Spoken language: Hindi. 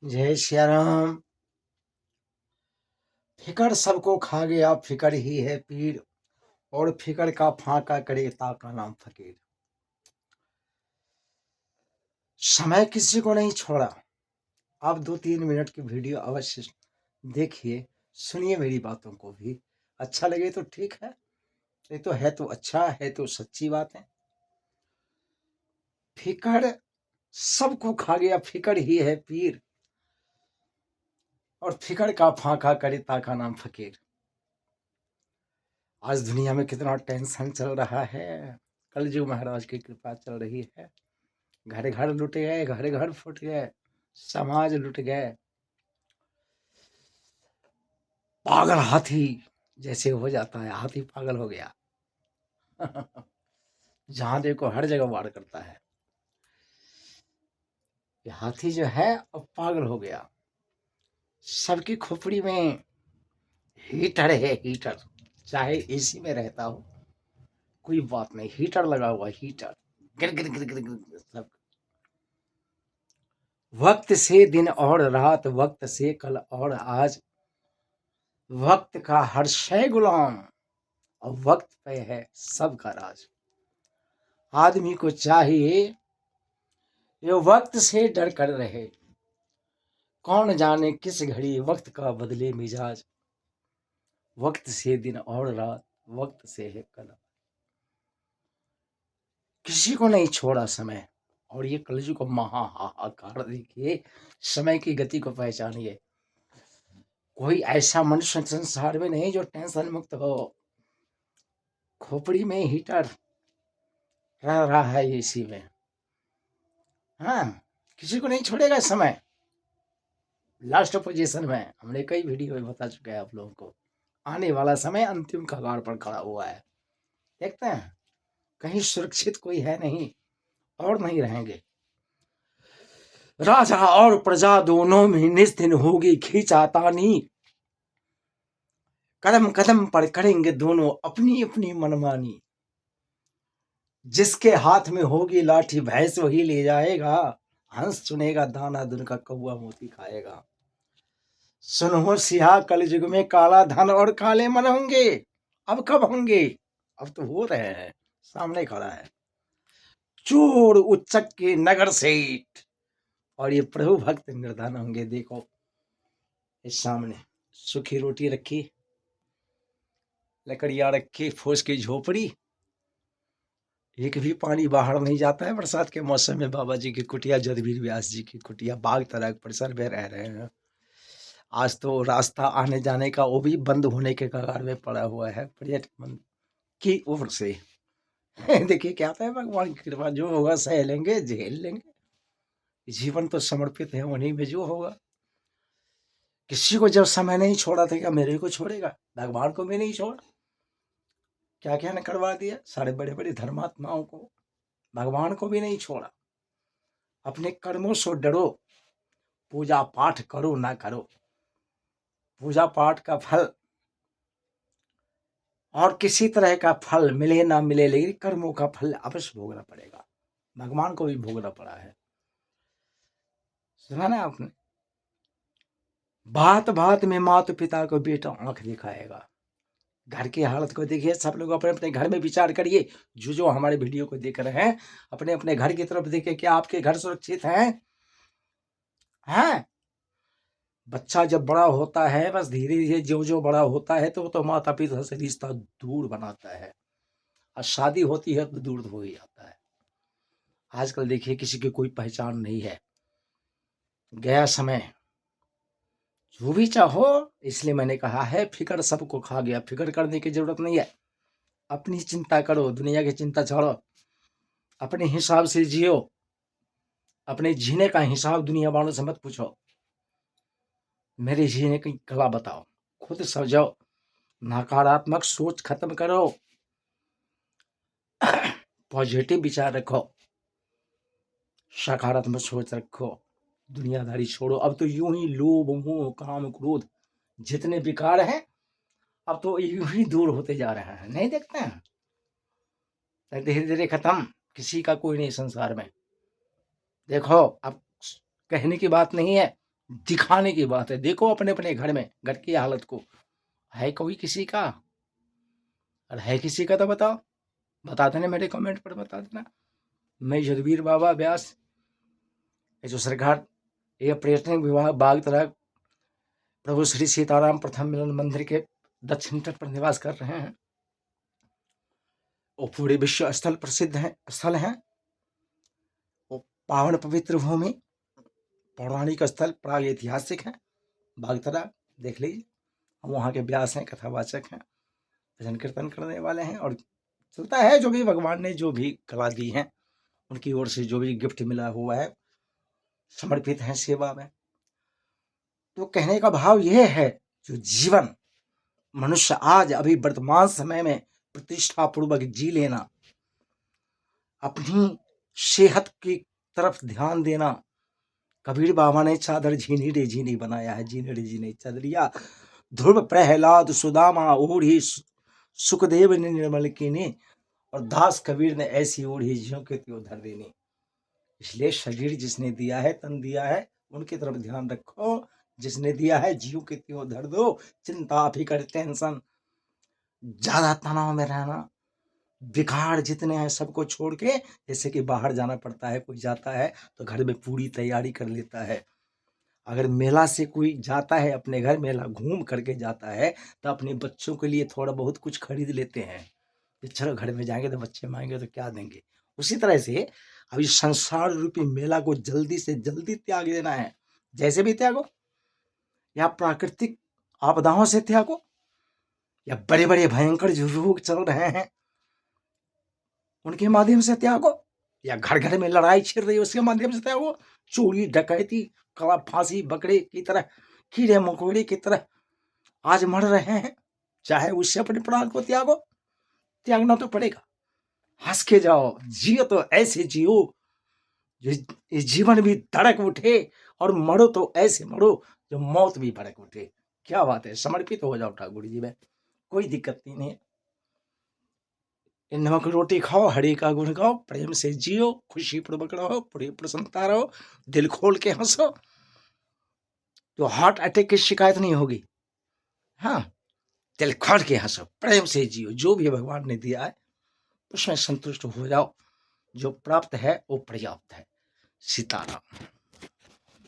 जय सिया राम। फिकर सबको खा गया, फिकर ही है पीर, और फिकर का फाका करे ताका नाम फकीर। समय किसी को नहीं छोड़ा। आप 2-3 मिनट की वीडियो अवश्य देखिए, सुनिए मेरी बातों को भी। अच्छा लगे तो ठीक है, ये तो अच्छा है, तो सच्ची बात है। फिकर सबको खा गया, फिकर ही है पीर, और फिकर का फाका करे ताका नाम फकीर। आज दुनिया में कितना टेंशन चल रहा है। कलयुग महाराज की कृपा चल रही है। घर घर लुट गए, घर घर फुट गए, समाज लुट गए। पागल हाथी जैसे हो जाता है, हाथी पागल हो गया। जहां देखो हर जगह वार करता है। ये हाथी जो है अब पागल हो गया। सबकी खोपड़ी में हीटर है, हीटर। चाहे एसी में रहता हो, कोई बात नहीं, हीटर लगा हुआ, हीटर गिर गिर गिर गिर गिर सब। वक्त से दिन और रात, वक्त से कल और आज, वक्त का हर शय गुलाम, और वक्त पे है सबका राज। आदमी को चाहिए ये वक्त से डर कर रहे। कौन जाने किस घड़ी वक्त का बदले मिजाज। वक्त से दिन और रात, वक्त से है कल। किसी को नहीं छोड़ा समय। और ये कलयुग का महाहाकार देखिए, समय की गति को पहचानिए। कोई ऐसा मनुष्य संसार में नहीं जो टेंशन मुक्त हो। खोपड़ी में हीटर रह रहा है इसी में। हाँ, किसी को नहीं छोड़ेगा समय। लास्ट पोजीशन में हमने कई वीडियो में बता चुके हैं आप लोगों को। आने वाला समय अंतिम कगार पर खड़ा हुआ है। देखते हैं, कहीं सुरक्षित कोई है नहीं, और नहीं रहेंगे। राजा और प्रजा दोनों में निस दिन होगी खींचातानी। कदम कदम पर करेंगे दोनों अपनी अपनी मनमानी। जिसके हाथ में होगी लाठी भैंस वही ले जाएगा। हंस चुनेगा दाना दुन का कौआ मोती खाएगा। सुनो सिया, कलयुग में काला धन और काले मन होंगे। अब कब होंगे? अब तो हो रहे हैं, सामने खड़ा है। चोर उच्चक के नगर सेठ, और ये प्रभु भक्त निर्धन होंगे। देखो इस सामने सूखी रोटी रखी, लकड़ियां रखी, फूस की झोपड़ी, एक भी पानी बाहर नहीं जाता है। बरसात के मौसम में बाबा जी की कुटिया, जदवीर व्यास जी की कुटिया बाग तरह परिसर में रह रहे हैं। आज तो रास्ता आने जाने का वो भी बंद होने के कगार में पड़ा हुआ है पर्यटन की ओर से। देखिए क्या आता है, भगवान की कृपा, जो होगा सह लेंगे, झेल लेंगे। जीवन तो समर्पित है उन्हीं में जो होगा। किसी को जब समय नहीं छोड़ा था, क्या मेरे को छोड़ेगा? भगवान को भी नहीं छोड़ा। क्या क्या ने करवा दिया सारे बड़े बड़े धर्मात्माओं को। भगवान को भी नहीं छोड़ा। अपने कर्मों से डरो, पूजा पाठ करो ना करो, पूजा पाठ का फल और किसी तरह का फल मिले ना मिले, लेकिन कर्मों का फल अवश्य भोगना पड़ेगा। भगवान को भी भोगना पड़ा है। सुना ना आपने? बात बात में माता पिता को बेटा आंख दिखाएगा। घर की हालत को देखिए। सब लोग अपने अपने घर में विचार करिए। जो हमारे वीडियो को देख रहे हैं, अपने अपने घर की तरफ देखिए। क्या आपके घर सुरक्षित हैं? बच्चा जब बड़ा होता है, बस धीरे धीरे जो जो बड़ा होता है, तो माता पिता से रिश्ता दूर बनाता है, और शादी होती है तो दूर हो ही जाता है। आजकल देखिए किसी की कोई पहचान नहीं है। गया समय, जो भी चाहो। इसलिए मैंने कहा है, फिकर सबको खा गया। फिकर करने की जरूरत नहीं है। अपनी चिंता करो, दुनिया की चिंता छोड़ो। अपने हिसाब से जियो। अपने जीने का हिसाब दुनिया वालों से मत पूछो। मेरे जीने की कला बताओ, खुद समझो। नकारात्मक सोच खत्म करो, पॉजिटिव विचार रखो, सकारात्मक सोच रखो। दुनियादारी छोड़ो। अब तो यूं ही लोभ मोह काम क्रोध जितने विकार हैं, अब तो यूं ही दूर होते जा रहे हैं। नहीं देखते हैं? धीरे धीरे खत्म। किसी का कोई नहीं संसार में। देखो, अब कहने की बात नहीं है, दिखाने की बात है। देखो अपने अपने घर में, घर की हालत को। है कोई किसी का? और है किसी का तो बताओ, बता देना, मेरे कमेंट पर बता देना। मैं यदुवीर बाबा व्यास, ये जो सरकार ये पर्यटन विभाग बाग तरह प्रभु श्री सीताराम प्रथम मिलन मंदिर के दक्षिण तट पर निवास कर रहे हैं। वो पूरे विश्व स्थल प्रसिद्ध है, स्थल है। वो पावन पवित्र भूमि, पौराणिक स्थल, प्राग ऐतिहासिक है। बागतरा देख लीजिए। हम वहाँ के व्यास हैं, कथावाचक हैं, भजन कीर्तन करने वाले हैं, और चलता है जो भी भगवान ने जो भी कला दी है उनकी ओर से जो भी गिफ्ट मिला हुआ है, समर्पित है सेवा में। तो कहने का भाव यह है, जो जीवन मनुष्य आज अभी वर्तमान समय में प्रतिष्ठा पूर्वक जी लेना, अपनी सेहत की तरफ ध्यान देना। कबीर बाबा ने चादर झीनी रे झीनी बनाया है, झीनी रे झीनी चादरिया। ध्रुव प्रहलाद सुदामा ओढ़ी, सुखदेव ने निर्मल कीनी, और दास कबीर ने ऐसी ओढ़ी ज्यों के त्यों धर देनी। इसलिए शरीर जिसने दिया है, तन दिया है, उनकी तरफ ध्यान रखो। जिसने दिया है ज्यों के त्यों धर दो। चिंता, फिकर, टेंशन, ज्यादा तनाव में रहना, बिगाड़ जितने हैं सबको छोड़ के, जैसे कि बाहर जाना पड़ता है, कोई जाता है तो घर में पूरी तैयारी कर लेता है। अगर मेला से कोई जाता है, अपने घर मेला घूम करके जाता है, तो अपने बच्चों के लिए थोड़ा बहुत कुछ खरीद लेते हैं कि चलो घर में जाएंगे तो बच्चे मांगेंगे तो क्या देंगे। उसी तरह से अभी संसार रूपी मेला को जल्दी से जल्दी त्याग देना है। जैसे भी त्यागो, या प्राकृतिक आपदाओं से त्यागो, या बड़े बड़े भयंकर जो रोग चल रहे हैं उनके माध्यम से त्यागो, या घर घर में लड़ाई छिड़ रही है उसके माध्यम से त्यागो। चोरी डकैती, कला फांसी बकरे की तरह, कीड़े मकोड़े की तरह आज मर रहे हैं, चाहे उससे अपने प्राण को त्यागो। त्यागना तो पड़ेगा। हंस के जाओ, जियो तो ऐसे जियो जो जीवन भी धड़क उठे, और मरो तो ऐसे मरो जो मौत भी भड़क उठे। क्या बात है, समर्पित हो जाओ ठाकुर जी में, कोई दिक्कत नहीं है। नमक रोटी खाओ, हरि का गुण गाओ, प्रेम से जियो, खुशी पूर्वक रहो, पूरी प्रसन्नता रहो, दिल खोल के हंसो, तो हार्ट अटैक की शिकायत नहीं होगी। हाँ, दिल खोल के हंसो, प्रेम से जियो, जो भी भगवान ने दिया है उसमें संतुष्ट हो जाओ। जो प्राप्त है वो पर्याप्त है। सीताराम।